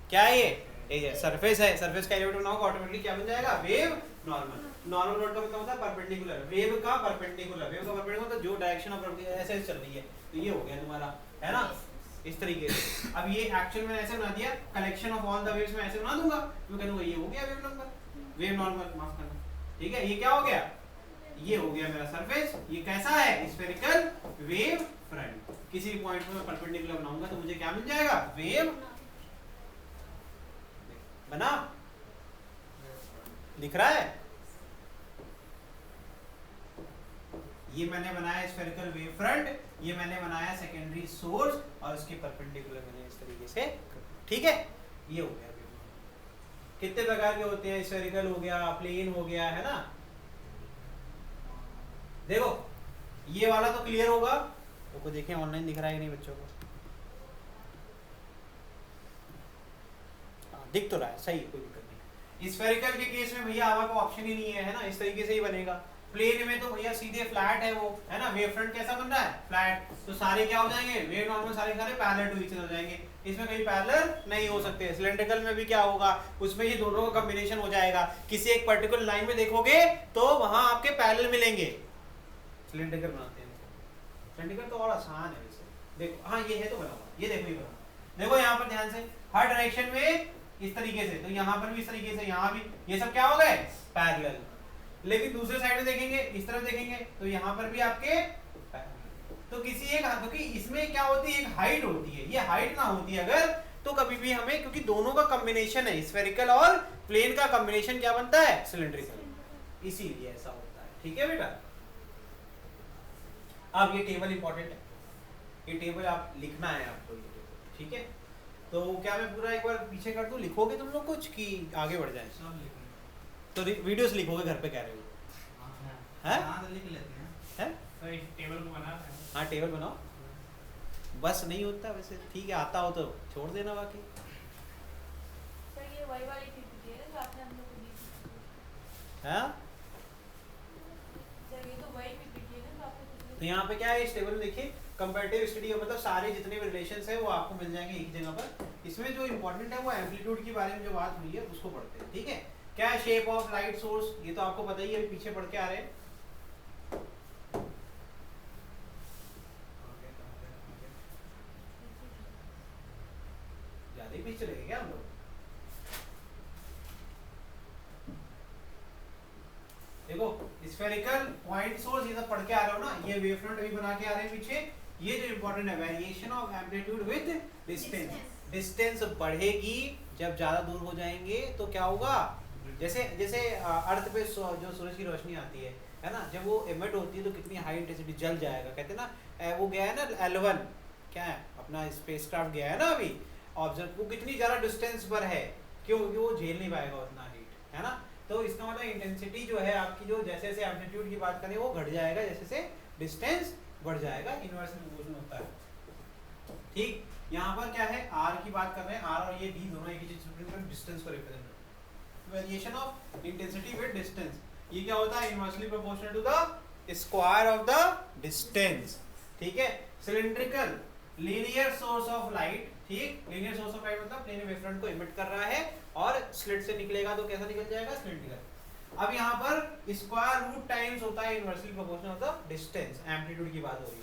A: क्या है ये, एरिया, सरफेस है, सरफेस का एरिया वेक्टर बनाओगे ऑटोमेटिकली क्या बन जाएगा, वेव नॉर्मल। नॉर्मल वर्ड का मतलब होता है परपेंडिकुलर, वेव का परपेंडिकुलर, वेव का परपेंडिकुलर, तो जो डायरेक्शन ऑफ प्रोपगेशन ऐसे चल रही है, तो ये हो गया तुम्हारा, है ना, इस तरीके से। अब ये एक्चुअल में ऐसे बना दिया, collection of all the waves में ऐसे बना दूंगा, मैं कह दूंगा ये हो गया वेव नंबर, वेव नॉर्मल, माफ करना, ठीक है। ये क्या हो गया, ये हो गया मेरा सरफेस, ये कैसा है, स्फेरिकल वेव फ्रंट। किसी पॉइंट पे मैं परपेंडिकुलर बनाऊंगा तो मुझे क्या मिल जाएगा, वेव बना, दिख रहा है। ये मैंने बनाया स्फेरिकल वेव फ्रंट, ये मैंने बनाया सेकेंडरी सोर्स, और उसके परपेंडिकुलर मैंने इस तरीके से, ठीक है। ये हो गया वेव। कितने प्रकार के होते हैं, स्फेरिकल हो गया, प्लेन हो गया, है ना। देखो ये वाला तो क्लियर होगा, तो देखें ऑनलाइन दिख रहा है कि नहीं बच्चों को, दिख तो रहा है, सही, कोई दिक्कत नहीं। स्फेरिकल के केस में भैया हमारे को ऑप्शन ही नहीं है ना, इस तरीके से ही बनेगा। प्लेन में तो भैया सीधे फ्लैट है वो, है ना, वेव फ्रंट कैसा बन रहा है, फ्लैट, तो सारे क्या हो जाएंगे, वेव नॉर्मल सारे पैरेलल टू ईच अदर हो जाएंगे, इसमें कहीं पैरेलल नहीं हो सकते। सिलेंड्रिकल में भी क्या होगा, उसमें ये दोनों का कॉम्बिनेशन हो जाएगा, किसी एक पर्टिकुलर लाइन में देखोगे तो वहां आपके पैरेलल मिलेंगे। सिलेंड्रिकल बनाते हैं, सिलेंड्रिकल तो और आसान है वैसे, देखो, हाँ ये है तो बना, ये देखो ये बना, देखो यहाँ पर ध्यान से, हर डायरेक्शन में इस तरीके से, तो यहाँ पर भी इस तरीके से, यहाँ भी, ये सब क्या हो गए, पैरेलल। लेकिन दूसरे साइड में देखेंगे, इस तरफ देखेंगे, तो यहाँ पर भी आपके पैरेलल। तो किसी एक, क्योंकि इसमें क्या होती है, एक हाइट होती है, ये हाइट ना होती अगर, तो कभी भी हमें, क्योंकि दोनों का कॉम्बिनेशन है, स्फेरिकल और प्लेन का कॉम्बिनेशन क्या बनता है, सिलेंड्रिकल, इसीलिए ऐसा होता है, ठीक है बेटा। अब ये टेबल इंपॉर्टेंट है, ये टेबल आप लिखना है आपको, ये टेबल, ठीक है। तो क्या मैं पूरा एक बार पीछे कर दूं, लिखोगे तुम लोग कुछ कि आगे बढ़ जाए, तो वीडियोस लिखोगे घर पे, कह रहे हो, हैं,
B: हाँ तो लिख लेते हैं,
A: तो
B: एक टेबल को बना रहे हैं,
A: हाँ टेबल बनाओ, बस नहीं होता वैसे, ठीक है, आता हो तो छोड़ देना, बाकी
C: सर ये वही वाली पीपीटी है जो आपने हम लोग को दी थी,
A: हाँ।
C: सर ये तो वही पीपीटी है ना जो आपने पिछले,
A: तो यहाँ पे क्या है, इस टेबल में देखिए, कंपैरेटिव स्टडी, मतलब सारे जितने भी रिलेशंस है वो आपको मिल जाएंगे एक जगह पर। इसमें जो इंपॉर्टेंट है वो एम्पलीट्यूड के बारे में जो बात हुई है उसको पढ़ते हैं, ठीक है। क्या है शेप ऑफ लाइट सोर्स, ये तो आपको पता ही है, पीछे पढ़ के आ रहे हैं। ज्यादा ही पीछे चले गए क्या हम लोग, देखो स्फेरिकल पॉइंट सोर्स ये सब पढ़ के आ रहे हो ना, ये वेव फ्रंट अभी बना के आ रहे हैं पीछे। ये जो इंपॉर्टेंट है, variation of amplitude with distance, distance बढ़ेगी जब ज्यादा दूर हो जाएंगे, तो क्या होगा, जैसे जैसे अर्थ पे जो सूरज की रोशनी आती है ना, जब वो एमिट होती है तो कितनी हाई इंटेंसिटी जल जाएगा, कहते हैं ना, वो गया है ना L1, क्या है अपना स्पेसक्राफ्ट गया है ना अभी ऑब्जर्व, वो कितनी ज्यादा डिस्टेंस पर है, क्यों, क्योंकि वो झेल नहीं पाएगा उतना हीट, है ना। तो इसका मतलब इंटेंसिटी जो है आपकी, जो जैसे जैसे एम्पलीट्यूड की बात करें वो घट जाएगा, जैसे जैसे डिस्टेंस बढ़ जाएगा, इनवर्सली प्रोपोर्शनल होता है, ठीक। यहाँ पर क्या है, r की बात कर रहे हैं, r और ये d दोनों एक ही चीज, डिस्टेंस को represent, variation of intensity with distance, ये क्या होता है, inversely proportional to the square of the distance, ठीक है। Cylindrical linear source of light, ठीक, लीनियर सोर्स ऑफ लाइट मतलब प्लेन वेव फ्रंट को इमिट कर रहा है और स्लिट से निकलेगा तो कैसा निकल जाएगा, सिलिंड्रिकल। अब यहाँ पर स्क्वायर रूट टाइम्स होता है inversely proportional of the distance, amplitude की बात हो रही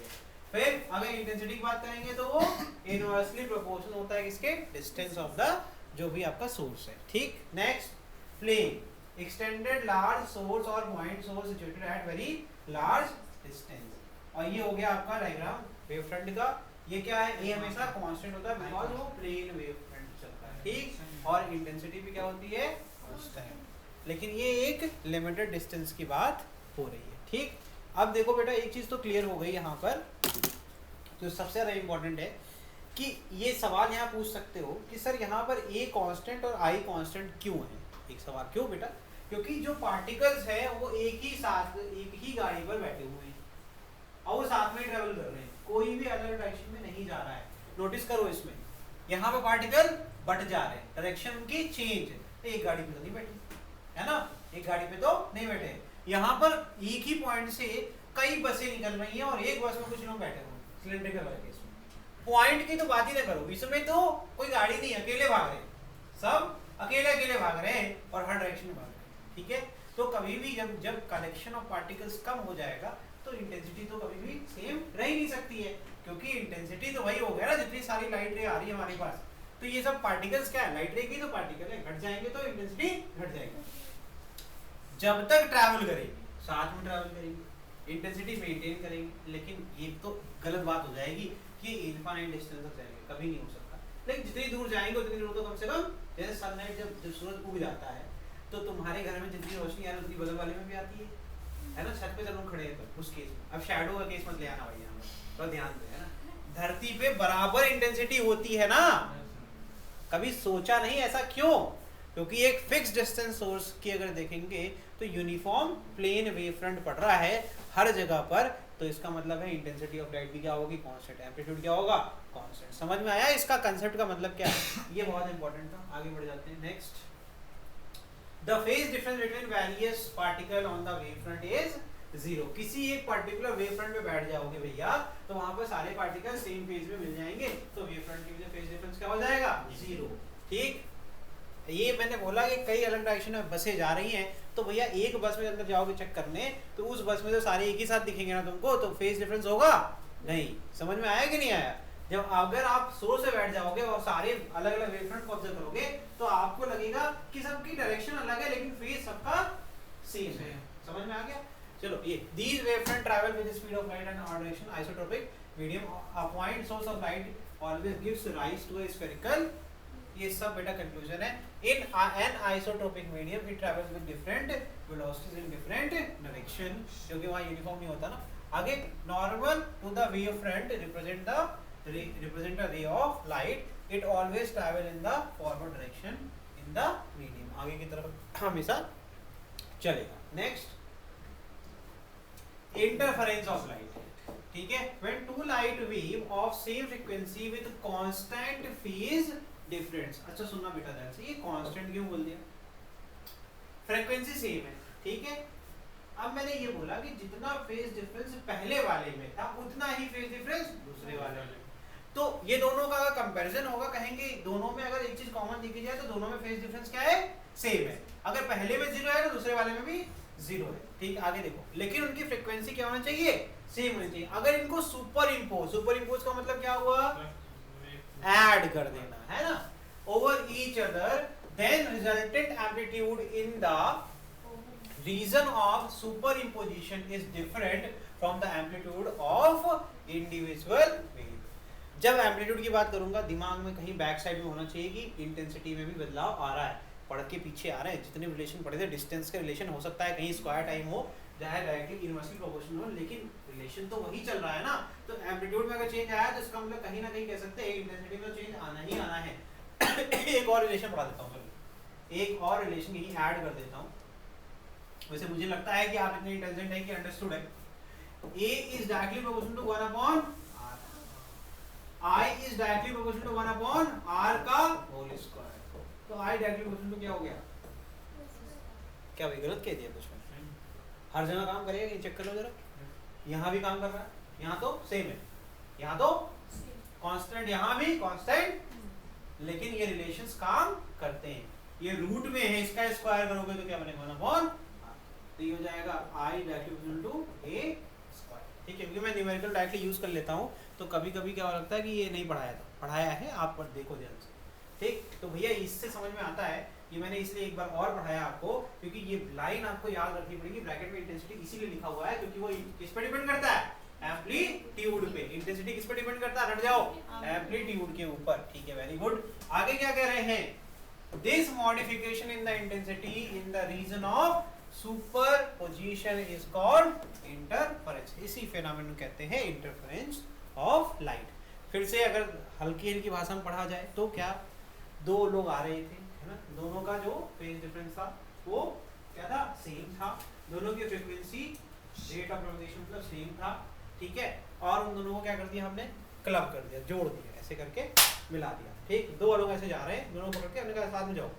A: फिर अगर इंटेंसिटी की बात करेंगे तो वो इनवर्सली प्रोपोर्शनल होता है किसके, डिस्टेंस ऑफ द जो भी आपका सोर्स है। ठीक, next plane extended large source और point source situated at very large distance. और ये हो गया आपका डायग्राम वेव फ्रंट का। ये क्या है, ये हमेशा कांस्टेंट होता है बिकॉज वो प्लेन वेव फ्रंट चलता है। ठीक, और इंटेंसिटी भी क्या होती है, कांस्टेंट। लेकिन ये एक लिमिटेड डिस्टेंस की बात हो रही है। ठीक, अब देखो बेटा एक चीज तो क्लियर हो गई यहाँ पर, जो सबसे ज्यादा इंपॉर्टेंट है कि ये सवाल यहाँ पूछ सकते हो कि सर यहाँ पर ए कांस्टेंट और आई कांस्टेंट क्यों है। एक सवाल क्यों बेटा, क्योंकि जो पार्टिकल्स है वो एक ही साथ एक ही गाड़ी पर बैठे हुए हैं और वो साथ में ट्रेवल कर रहे हैं, कोई भी अलग डायरेक्शन में नहीं जा रहा है। नोटिस करो इसमें, यहाँ पे पार्टिकल बट जा रहे हैं, डायरेक्शन उनकी चेंज है, तो एक गाड़ी पे तो नहीं बैठे है ना, एक गाड़ी पे तो नहीं बैठे। यहाँ पर एक ही पॉइंट से कई बसें निकल रही हैं और एक बस में कुछ लोग बैठे हुए हैं सिलेंड्रिकल वाले केस में। पॉइंट की तो बात ही ना करो, इसमें तो कोई गाड़ी नहीं, अकेले भाग रहे हैं, सब अकेले भाग रहे हैं और हर डायरेक्शन में भाग रहे हैं। ठीक है, तो कभी भी जब कलेक्शन ऑफ पार्टिकल्स कम हो जाएगा तो इंटेंसिटी तो कभी भी सेम रह ही नहीं सकती है, क्योंकि इंटेंसिटी तो वही हो गया ना जितनी सारी लाइट रे आ रही है हमारे पास। तो ये सब पार्टिकल्स क्या है, लाइट रे की तो पार्टिकल है, घट जाएंगे तो इंटेंसिटी घट जाएगी। जब तक ट्रैवल करेगी साथ में ट्रैवल करेंगे, इंटेंसिटी मेंटेन करेंगे, लेकिन ये तो गलत बात हो जाएगी कि इनफाइनाइट डिस्टेंस तक जाएंगे, कभी नहीं हो सकता। लेकिन जितनी दूर जाएंगे उतनी दूर तो कम से कम, जैसे सनलाइट जब सूरज उग जाता है तो तुम्हारे घर में जितनी रोशनी आ रही है उतनी बगल वाले में भी आती है ना, छत पे जब लोग खड़े हैं तो उस केस में। अब शैडो का केस मत ले आना भैया, तो ध्यान दे, है ना, धरती पे बराबर इंटेंसिटी होती है ना, कभी सोचा नहीं ऐसा क्यों, क्योंकि एक फिक्स डिस्टेंस सोर्स की अगर देखेंगे तो यूनिफॉर्म प्लेन वेव फ्रंट पड़ रहा है हर जगह पर, तो इसका मतलब है इंटेंसिटी ऑफ लाइट भी क्या होगी, कांस्टेंट, एम्पलीट्यूड क्या होगा, कांस्टेंट। समझ में आया इसका कंसेप्ट का मतलब क्या है, ये बहुत इंपॉर्टेंट था। आगे बढ़ जाते हैं, next the phase difference between various particle on the wave front is zero. किसी एक पर्टिकुलर वेव फ्रंट पे बैठ जाओगे भैया तो वहां पर सारे पार्टिकल सेम फेज में मिल जाएंगे, तो वेव फ्रंट के लिए फेज डिफरेंस क्या हो जाएगा, जीरो। ठीक, ये मैंने बोला कि कई अलग डायरेक्शन में बसें जा रही हैं, तो भैया एक बस में अंदर जाओगे चेक करने तो उस बस में तो सारे एक ही साथ दिखेंगे ना तुमको, तो फेज डिफरेंस होगा नहीं। समझ में आया कि नहीं आया? जब अगर आप सोर्स से बैठ जाओगे और सारे अलग अलग वेव फ्रंट को ऑब्जर्व करोगे तो आपको लगेगा कि सबकी डायरेक्शन अलग है लेकिन फेज सबका सेम है। समझ में आ गया? चलो, ये these wave front travel with the speed of light and our direction isotropic medium, a point source of light always gives rise to a spherical, ये सब बेटा कंक्लूजन है। In an isotropic medium it travels with different velocities in different direction, क्योंकि वहाँ uniform नहीं होता ना। आगे normal to the wave front represent a ray of light, it always travel in the forward direction in the medium, आगे की तरफ हमेशा चलेगा। Next, interference of light. ठीक है, when two light wave of same frequency with constant phase difference, अच्छा सुनना बेटा ध्यान से, ये कांस्टेंट क्यों बोल दिया, फ्रीक्वेंसी सेम है। ठीक है, अब मैंने ये बोला कि जितना फेज डिफरेंस पहले वाले में था उतना ही फेज डिफरेंस दूसरे वाले में, तो ये दोनों का अगर कंपैरिजन होगा, कहेंगे दोनों में अगर एक चीज कॉमन देखी जाए तो दोनों में फेज डिफरेंस क्या है, सेम है। अगर पहले में जीरो है तो दूसरे वाले में भी जीरो है। ठीक, आगे देखो, लेकिन उनकी फ्रीक्वेंसी क्या होना चाहिए, सेम होनी चाहिए। अगर इनको सुपर इम्पोज का मतलब क्या हुआ, ऐड कर देना, है ना, over each other, then resultant amplitude in the region of superimposition is different from the amplitude of individual wave. जब एम्पलीट्यूड की बात करूंगा दिमाग में कहीं बैक साइड में होना चाहिए कि इंटेंसिटी में भी बदलाव आ रहा है, पढ़ के पीछे आ रहे हैं, जितने रिलेशन पढ़े थे डिस्टेंस के रिलेशन हो सकता है कहीं स्क्वायर टाइम हो, चाहे डायरेक्टली इनवर्सली प्रोपोर्शनल हो, लेकिन रिलेशन तो वही चल रहा है ना। तो एम्पलीट्यूड में अगर चेंज आया तो इसका मतलब कहीं ना कहीं कह सकते हैं इंटेंसिटी में चेंज आना ही आना है। एक और रिलेशन पढ़ा देता हूँ, एक और रिलेशन यही ऐड कर देता हूँ। वैसे मुझे लगता है कि आप इतने इंटेलिजेंट हैं कि अंडरस्टूड है। A is directly proportional to 1 upon R, I is directly proportional to 1 upon R का होल स्क्वायर, तो I directly proportional to क्या हो गया, क्या भाई गलत कह दिया कुछ में? हर जगह काम करेगा कि चेक कर लो जरा, यहाँ भी काम कर रहा है, यहाँ तो सेम है, यहाँ तो कांस्टेंट, यहाँ भी कांस्टेंट, लेकिन ये रिलेशंस काम करते हैं। ये रूट में है, इसका स्क्वायर करोगे तो क्या बनेगा, 1 upon R, तो ये हो जाएगा I directly proportional to A square. ठीक है, क्योंकि मैं न्यूमेरिकल डायरेक्टली यूज़ कर लेता हूँ, तो कभी कभी क्या लगता है कि ये नहीं पढ़ाया था, पढ़ाया है, आप पर देखो ध्यान से। ठीक, तो भैया इससे समझ में आता है, ये मैंने इसलिए एक बार और पढ़ाया आपको, क्योंकि ये लाइन आपको याद रखनी पड़ेगी। ब्रैकेट में इंटेंसिटी इसीलिए लिखा हुआ है क्योंकि वो किस पे डिपेंड करता है, एम्पलीट्यूड पे। इंटेंसिटी किस पे डिपेंड करता है, हट जाओ, एम्पलीट्यूड के ऊपर। ठीक है, वेरी गुड। आगे क्या कह रहे हैं, this modification in the intensity in the region of superposition is called interference. इसी फेनोमेनन कहते हैं इंटरफेरेंस ऑफ लाइट। फिर से अगर हल्की हल्की भाषा में पढ़ा जाए तो क्या, दो लोग आ रहे थे, है ना, दोनों का जो फेज डिफरेंस था वो क्या था, सेम था, दोनों की फ्रीक्वेंसी रेट ऑफ प्रोपगेशन मतलब सेम था, ठीक है, और उन दोनों को क्या कर दिया हमने, क्लब कर दिया, जोड़ दिया, ऐसे करके मिला दिया। ठीक, दो लोग ऐसे जा रहे हैं, दोनों पकड़ के हमने कहा साथ में जाओ,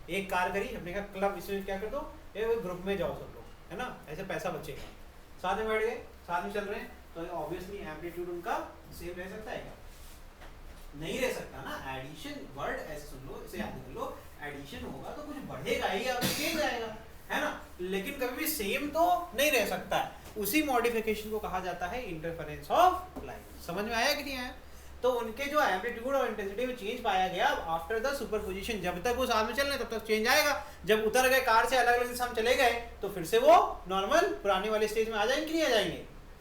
A: एक कार करी, हमने कहा क्लब, इसमें क्या कर दो, ये ग्रुप में जाओ सब लोग, है ना, ऐसे पैसा बचेगा। साथ में बैठ गए, साथ में चल रहे हैं, तो ऑब्वियसली एम्पलीट्यूड उनका सेम रह सकता है क्या, नहीं रह सकता ना। एडिशन वर्ड ऐसे सुन लो, इसे याद कर लो, एडिशन होगा तो कुछ बढ़ेगा ही या चेंज आएगा, है ना, लेकिन कभी भी सेम तो नहीं रह सकता है। उसी मॉडिफिकेशन को कहा जाता है इंटरफेरेंस ऑफ लाइट। समझ में आया कि नहीं आया? तो उनके जो एम्पलीट्यूड और इंटेंसिटी में चेंज पाया गया आफ्टर द सुपरपोजिशन। जब तक वो साथ में चल रहे तब तक चेंज आएगा, जब उतर गए कार से अलग अलग दिशा में चले गए तो फिर से वो नॉर्मल पुराने वाले स्टेज में आ जाएंगे कि नहीं आ जाएंगे।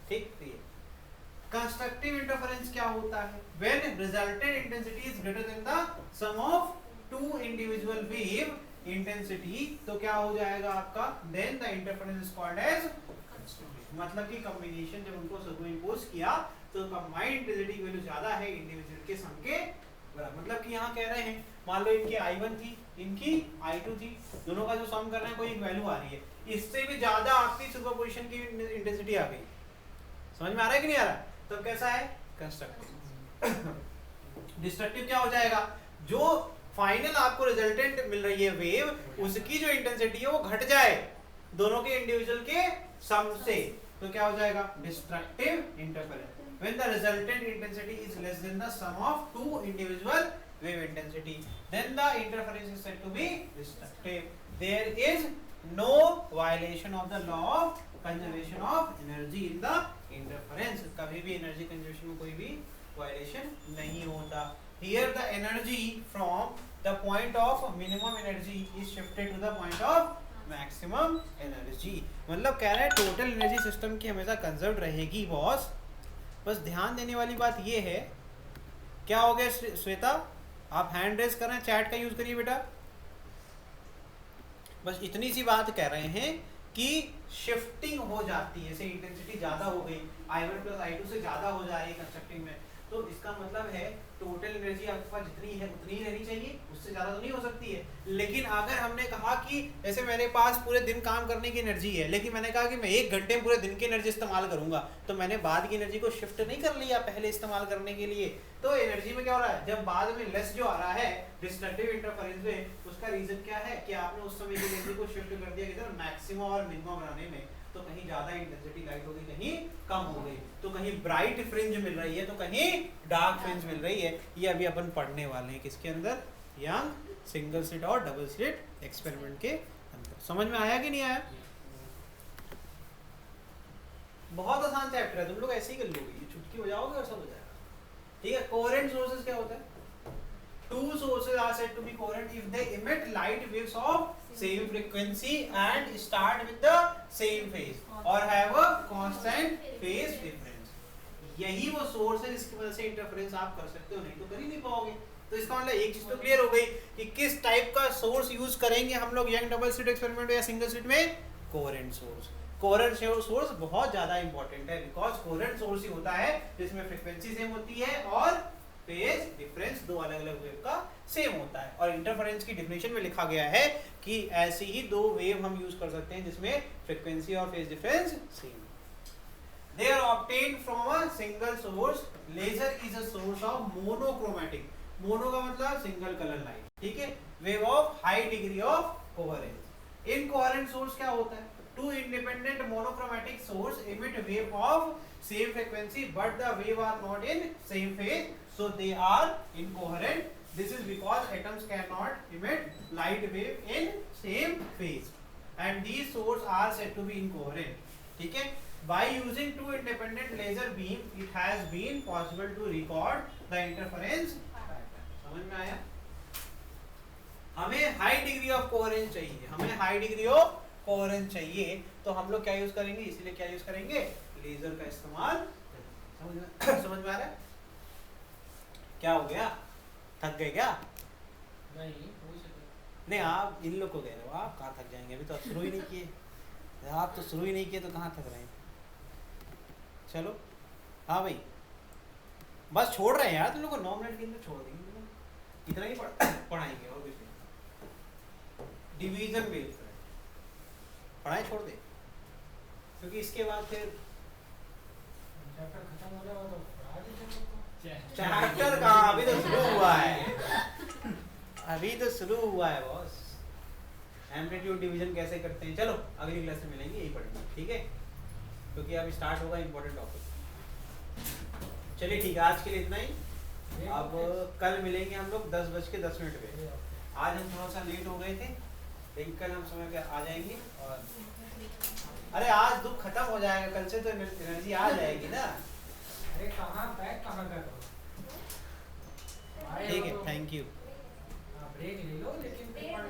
A: ठीक, तो ये कंस्ट्रक्टिव इंटरफेरेंस क्या होता है, when resultant intensity is greater than the sum of two individual wave intensity, तो क्या हो जाएगा आपका, then the interference is called as, मतलब कि कॉम्बिनेशन जब उनको सुपरइंपोज किया तो कंबाइंड इंटेंसिटी की वैल्यू ज्यादा है इंडिविजुअल के सम के बराबर। मतलब कि यहाँ कह रहे हैं, मान लो इनकी I1 थी, इनकी I2 थी, दोनों का जो सम कर रहे हैं कोई एक वैल्यू आ रही है, इससे भी ज्यादा आपकी सुपरपोजिशन की इंटेंसिटी आ गई। समझ में आ रहा है कि नहीं आ रहा? तो कैसा है, कंस्ट्रक्टिव। डिस्ट्रक्टिव क्या हो जाएगा, जो फाइनल आपको रिजल्टेंट मिल रही है वेव, उसकी जो इंटेंसिटी है वो घट जाए दोनों के इंडिविजुअल के सम से, तो क्या हो जाएगा, destructive interference. When the resultant intensity is less than the sum of two individual wave intensity, then the interference is said to be destructive. There is no violation of the law of conservation of energy in the interference. कभी भी energy conservation में कोई भी violation नहीं होता। Here the energy from the point of minimum energy is shifted to the point of maximum energy. मतलब कह रहे हैं total energy system की हमेशा conserved रहेगी बॉस। बस ध्यान देने वाली बात ये है, क्या हो गया श्वेता, आप हैंड रेस कर रहे हैं, चैट का यूज करिए बेटा। बस इतनी सी बात कह रहे हैं कि शिफ्टिंग हो जाती है, जैसे इंटेंसिटी ज्यादा हो गई, I1 प्लस I2 से ज्यादा हो जा रही है कंस्ट्रक्टिंग में, तो इसका मतलब है टोटल एनर्जी आपके पास जितनी है उतनी ही रहनी चाहिए, उससे ज्यादा तो नहीं हो सकती है। लेकिन अगर हमने कहा कि जैसे मेरे पास पूरे दिन काम करने की एनर्जी है, लेकिन मैंने कहा कि मैं 1 घंटे में पूरे दिन की एनर्जी इस्तेमाल करूंगा, तो मैंने बाद की एनर्जी को शिफ्ट नहीं कर लिया पहले इस्तेमाल करने के लिए। तो एनर्जी में क्या हो रहा है, जब बाद में लेस जो आ रहा है डिस्ट्रक्टिव इंटरफेरेंस में, उसका रीजन क्या है कि आपने उस समय की एनर्जी को शिफ्ट कर दिया किधर, मैक्सिमम और मिनिमम बनाने में। तो कहीं ज्यादा इंटेंसिटी लाइट हो गई, कहीं कम हो गई, तो कहीं ब्राइट फ्रिंज मिल रही है तो कहीं डार्क फ्रिंज मिल रही है। ये अभी अपन पढ़ने वाले हैं किसके अंदर, यंग सिंगल स्लिट और डबल स्लिट एक्सपेरिमेंट के अंदर। समझ में आया कि नहीं आया? बहुत आसान चैप्टर है, तुम लोग ऐसे ही कर लोगे, ये चुटकी बजाओगे और सब हो जाएगा। ठीक है, कोहेरेंट सोर्सेज क्या होता है, two sources are said to be coherent if they emit light waves of same frequency and start with the same phase or have a constant phase difference. यही वो सोर्स है जिसकी वजह से इंटरफेरेंस आप कर सकते हो, नहीं तो कर ही नहीं पाओगे। तो इसका मतलब एक चीज तो क्लियर हो गई कि किस टाइप का सोर्स यूज करेंगे हम लोग यंग डबल स्लिट एक्सपेरिमेंट या सिंगल स्लिट में, कोहेरेंट सोर्स। कोहेरेंट सोर्स बहुत ज्यादा इंपॉर्टेंट है, बिकॉज कोहेरेंट सोर्स ही होता है जिसमें फ्रीक्वेंसी सेम होती है और फेज डिफरेंस दो अलग अलग वेव का सेम होता है। और इंटरफेरेंस की डेफिनेशन में लिखा गया है कि ऐसी ही दो वेव हम यूज कर सकते हैं जिसमें फ्रीक्वेंसी और phase difference same. They are obtained from a single source. Laser is a source of monochromatic. Mono का मतलब सिंगल कलर लाइट, ठीक है, wave of high degree of coherence. Incoherent source क्या होता है, two independent monochromatic source emit wave of same frequency but the wave are not in same phase, so they are incoherent. This is because atoms cannot emit light wave in same phase and these source are said to be incoherent. ठीक है, by using two independent laser beam it has been possible to record the interference pattern. समझ में आया? हमें high degree of coherence चाहिए, हमें high degree of coherence चाहिए, तो हम लोग क्या यूज करेंगे, इसीलिए क्या यूज करेंगे, लेजर का इस्तेमाल। समझ में आ रहा है? क्या हो गया, थक गए क्या? नहीं आप इन लोग को कह रहे हो, आप कहाँ थक जाएंगे, अभी तो शुरू ही नहीं किए, आप तो शुरू ही नहीं किए तो कहाँ थक रहे हैं। चलो हाँ भाई, बस छोड़ रहे हैं यार, तुम लोग को 9 मिनट के अंदर छोड़ देंगे, इतना ही पढ़ाएंगे और कुछ नहीं। डिवीजन बेस्ड पढ़ाई छोड़ दे, क्योंकि इसके बाद फिर
B: चैप्टर खत्म हो जाएगा तो पढ़ा दीजिए।
A: चैप्टर कहाँ, अभी तो शुरू हुआ है, अभी तो शुरू हुआ है बॉस। एम्पलीट्यूड डिवीजन कैसे करते हैं, चलो अगली क्लास में मिलेंगे, यही पढ़ेंगे, ठीक है, क्योंकि अब स्टार्ट होगा इम्पोर्टेंट टॉपिक। चलिए ठीक है, आज के लिए इतना ही। अब कल मिलेंगे हम लोग 10:10 पे। आज हम थोड़ा सा लेट हो गए थे, लेकिन कल हम समय पे आ जाएंगे। और अरे आज दुख खत्म हो जाएगा, कल से तो एनर्जी आ जाएगी ना।
B: अरे कहाँ बैग कहाँ कर रहे हो?
A: ठीक है, थैंक यू।
B: ब्रेक ले लो, लेकिन पेपर